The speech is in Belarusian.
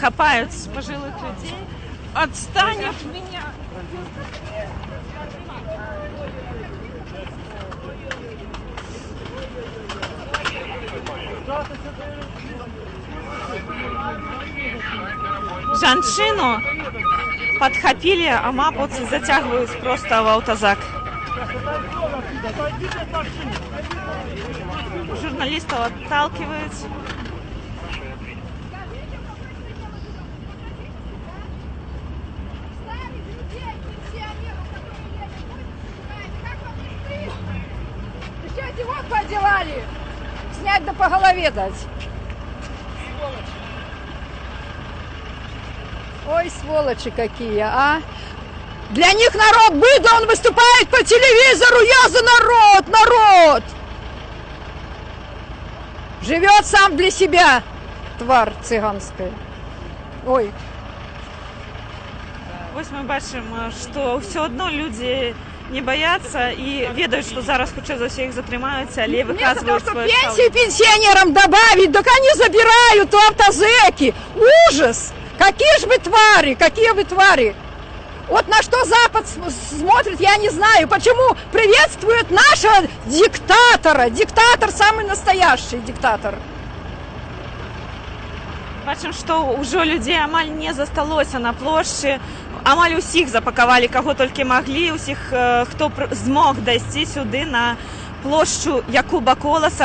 хапают с пожилых людей. Отстань от меня! Жанчыну подхапили, а мапоцы затягивают просто в автозак. Журналистов отталкивают. Вот поделали. Снять да по голове дать. Ой, сволочи какие, а! Для них народ быдло, он выступает по телевизору, я за народ, народ! Живет сам для себя, тварь цыганская. Ой. Вось мы бачым, што ўсё адно людзі не боятся и ведают, что зараз хутчэй за ўсё іх затрымаюць, але выказваюць свое пенсию пенсионерам добавить, так они забирают у автозеки. Ужас! Какие же вы твари, какие вы твари! Вот на что Запад смотрит, я не знаю. Почему приветствует нашего диктатора? Диктатор, самый настоящий диктатор. Бачым, што ўжо людзей амаль не засталося на плошчы. Амаль усіх запакавалі, каго толькі маглі, усіх, хто змог дайсці сюды на плошчу Якуба Коласа.